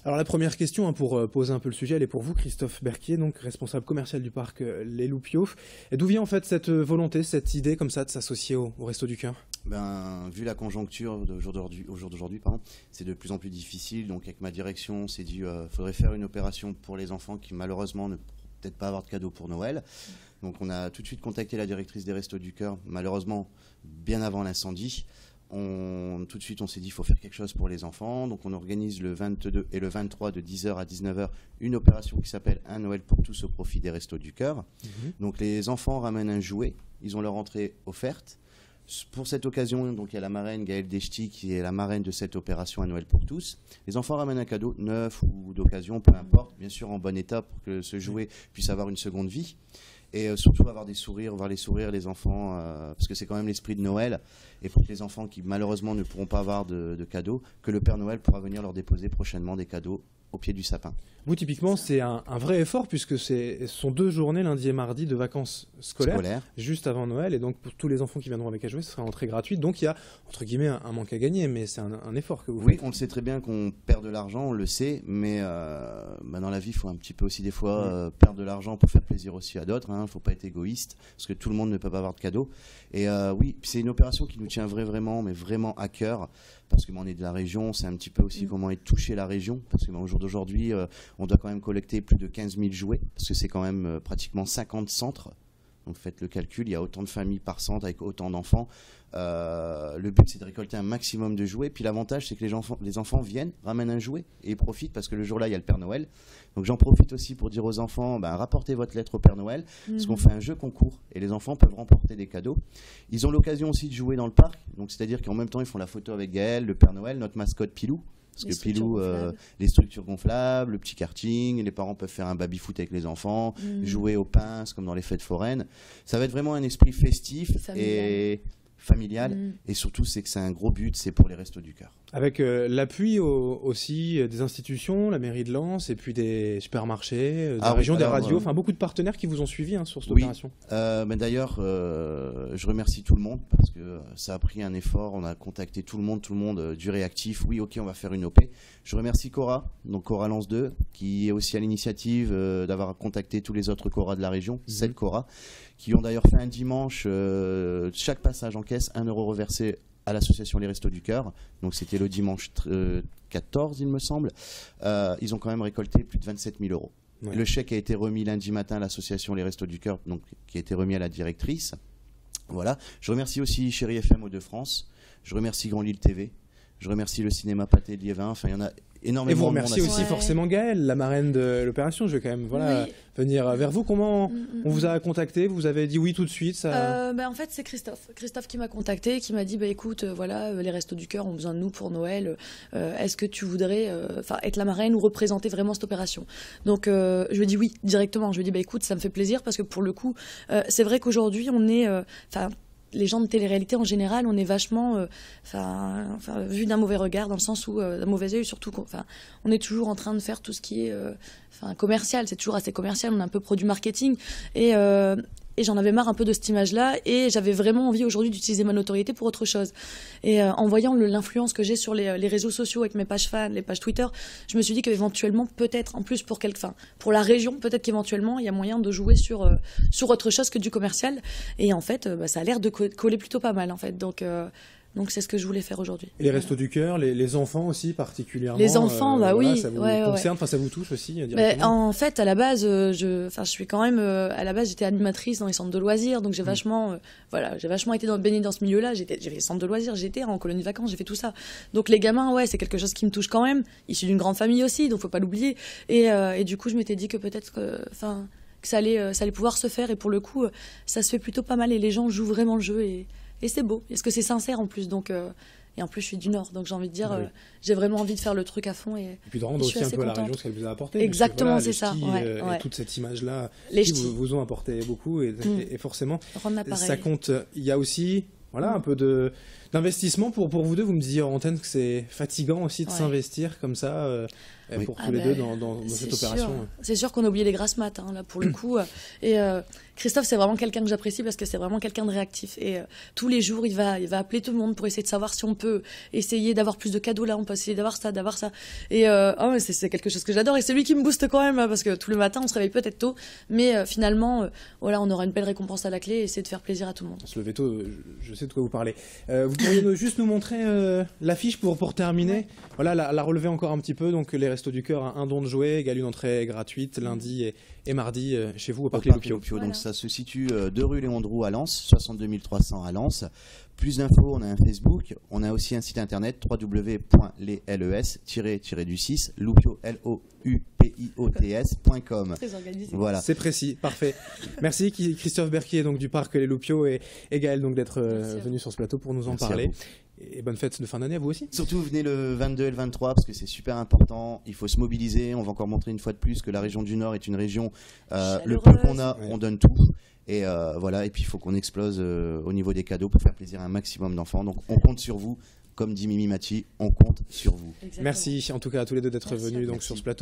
Alors la première question, hein, pour poser un peu le sujet, elle est pour vous, Christophe Berquier, donc responsable commercial du parc Les Loupiots. Et d'où vient en fait cette volonté, cette idée comme ça de s'associer au Resto du Cœur? Vu la conjoncture au jour d'aujourd'hui, c'est de plus en plus difficile. Donc avec ma direction, on s'est dit faudrait faire une opération pour les enfants qui malheureusement ne pourront peut-être pas avoir de cadeaux pour Noël. Donc on a tout de suite contacté la directrice des Restos du Cœur, malheureusement bien avant l'incendie. Tout de suite, on s'est dit qu'il faut faire quelque chose pour les enfants. Donc, on organise le 22 et le 23 de 10h à 19h une opération qui s'appelle Un Noël pour tous au profit des Restos du Cœur. Donc, les enfants ramènent un jouet. Ils ont leur entrée offerte. Pour cette occasion, donc, il y a la marraine Gaëlle Deschty qui est la marraine de cette opération Un Noël pour tous. Les enfants ramènent un cadeau neuf ou d'occasion, peu importe, bien sûr en bon état pour que ce jouet puisse avoir une seconde vie. Et surtout avoir des sourires, voir les sourires les enfants, parce que c'est quand même l'esprit de Noël. Et pour que les enfants qui malheureusement ne pourront pas avoir de cadeaux, que le Père Noël pourra venir leur déposer prochainement des cadeaux au pied du sapin. Vous, typiquement, c'est un vrai effort puisque ce sont 2 journées, lundi et mardi, de vacances scolaires, juste avant Noël. Et donc, pour tous les enfants qui viendront avec à jouer, ce sera entrée gratuite. Donc, il y a, entre guillemets, un manque à gagner, mais c'est un effort que vous faites. Oui, on le sait très bien qu'on perd de l'argent, on le sait, mais dans la vie, il faut un petit peu aussi des fois perdre de l'argent pour faire plaisir aussi à d'autres. Il ne faut pas être égoïste, parce que tout le monde ne peut pas avoir de cadeaux. Et oui, c'est une opération qui nous tient vraiment à cœur. Parce que on est de la région, c'est un petit peu aussi comment est touché la région. Parce que au jour d'aujourd'hui, on doit quand même collecter plus de 15 000 jouets, parce que c'est quand même pratiquement 50 centres. Donc faites le calcul, il y a autant de familles par centre avec autant d'enfants. Le but, c'est de récolter un maximum de jouets. Puis l'avantage, c'est que les enfants viennent, ramènent un jouet et profitent, parce que le jour-là, il y a le Père Noël. Donc j'en profite aussi pour dire aux enfants, rapportez votre lettre au Père Noël, parce qu'on fait un jeu concours et les enfants peuvent remporter des cadeaux. Ils ont l'occasion aussi de jouer dans le parc, donc c'est-à-dire qu'en même temps, ils font la photo avec Gaël, le Père Noël, notre mascotte Pilou. Parce que Pilou, les structures gonflables, le petit karting, les parents peuvent faire un baby-foot avec les enfants, jouer aux pinces comme dans les fêtes foraines. Ça va être vraiment un esprit festif et familial. Et surtout, c'est que c'est un gros but, c'est pour les Restos du Cœur. Avec l'appui aussi des institutions, la mairie de Lens, et puis des supermarchés, de la région, des radios, enfin beaucoup de partenaires qui vous ont suivi sur cette opération. D'ailleurs, je remercie tout le monde, parce que ça a pris un effort, on a contacté tout le monde du réactif. Oui, ok, on va faire une OP. Je remercie Cora, donc Cora Lens 2, qui est aussi à l'initiative d'avoir contacté tous les autres Cora de la région, 7 Cora, qui ont d'ailleurs fait un dimanche, chaque passage en caisse, 1 € reversé à l'association Les Restos du Cœur. Donc c'était le dimanche 14, il me semble. Ils ont quand même récolté plus de 27 000 €. Ouais. Le chèque a été remis lundi matin à l'association Les Restos du Cœur, donc qui a été remis à la directrice. Voilà. Je remercie aussi Chérie FM Hauts-de-France. Je remercie Grand Lille TV. Je remercie le cinéma Pâté de Liévin. Enfin, il y en a énormément. Et vous remerciez aussi forcément Gaëlle, la marraine de l'opération. Je vais quand même venir vers vous. Comment on vous a contacté? Vous avez dit oui tout de suite En fait, c'est Christophe qui m'a contacté, qui m'a dit écoute, les Restos du Cœur ont besoin de nous pour Noël. Est-ce que tu voudrais être la marraine ou représenter vraiment cette opération? Donc, je lui ai dit oui directement. Je lui ai dit écoute, ça me fait plaisir, parce que pour le coup, c'est vrai qu'aujourd'hui, on est... les gens de télé-réalité en général, on est vachement vu d'un mauvais regard, dans le sens où d'un mauvais œil, surtout on est toujours en train de faire tout ce qui est commercial, c'est toujours assez commercial, on est un peu produit marketing et j'en avais marre un peu de cette image-là, et j'avais vraiment envie aujourd'hui d'utiliser ma notoriété pour autre chose. Et en voyant l'influence que j'ai sur les réseaux sociaux avec mes pages fans, les pages Twitter, je me suis dit qu'éventuellement, peut-être, en plus pour la région, peut-être qu'éventuellement, il y a moyen de jouer sur autre chose que du commercial. Et en fait, ça a l'air de coller plutôt pas mal, en fait. Donc c'est ce que je voulais faire aujourd'hui. Et les Restos du Cœur, les enfants aussi particulièrement. Les enfants, oui. Ça vous concerne, ça vous touche aussi en fait, à la base, je suis quand même, à la base, j'étais animatrice dans les centres de loisirs, donc j'ai vachement été baignée dans ce milieu-là. J'ai fait les centres de loisirs, j'étais en colonie de vacances, j'ai fait tout ça. Donc les gamins, c'est quelque chose qui me touche quand même. Issu d'une grande famille aussi, donc faut pas l'oublier. Et du coup, je m'étais dit que peut-être que ça allait pouvoir se faire. Et pour le coup, ça se fait plutôt pas mal, et les gens jouent vraiment le jeu, et c'est beau, parce que c'est sincère en plus, donc et en plus je suis du Nord, donc j'ai envie de dire j'ai vraiment envie de faire le truc à fond, et puis de rendre aussi un peu à la région ce qu'elle vous a apporté. Exactement, c'est ça. Et toute cette image-là qui vous ont apporté beaucoup, et forcément ça compte. Il y a aussi un peu de d'investissement pour vous deux. Vous me disiez en antenne que c'est fatigant aussi de s'investir comme ça pour tous les deux dans cette opération. C'est sûr qu'on a oublié les grasses mat, hein, là, pour le coup. Et Christophe, c'est vraiment quelqu'un que j'apprécie parce que c'est vraiment quelqu'un de réactif. Et tous les jours, il va appeler tout le monde pour essayer de savoir si on peut essayer d'avoir plus de cadeaux là, on peut essayer d'avoir ça. Et c'est quelque chose que j'adore. Et c'est lui qui me booste quand même, parce que tout le matin, on se réveille peut-être tôt. Mais finalement, voilà, on aura une belle récompense à la clé et essayer de faire plaisir à tout le monde. Se lever tôt, je sais de quoi vous parlez. Vous pourriez juste nous montrer l'affiche pour terminer. Voilà, la relever encore un petit peu. Donc les Restos du Cœur, un don de jouets égale une entrée gratuite lundi et mardi chez vous au Parc Les Lopios. Voilà. Donc ça se situe 2 rue Léon Drouot à Lens, 62 300 à Lens. Plus d'infos, on a un Facebook, on a aussi un site internet www.les-loupiots.com. Très organisé. Voilà. C'est précis, parfait. Merci Christophe Berquier donc du Parc Les Lopios et Gaël donc d'être venu sur ce plateau pour nous en parler. Et bonne fête de fin d'année à vous aussi. Surtout venez le 22 et le 23 parce que c'est super important, il faut se mobiliser, on va encore montrer une fois de plus que la région du Nord est une région, le peu qu'on a, on donne tout. Et voilà, et puis il faut qu'on explose au niveau des cadeaux pour faire plaisir à un maximum d'enfants. Donc on compte sur vous, comme dit Mimi Mati, on compte sur vous. Exactement. Merci en tout cas à tous les deux d'être venus donc sur ce plateau.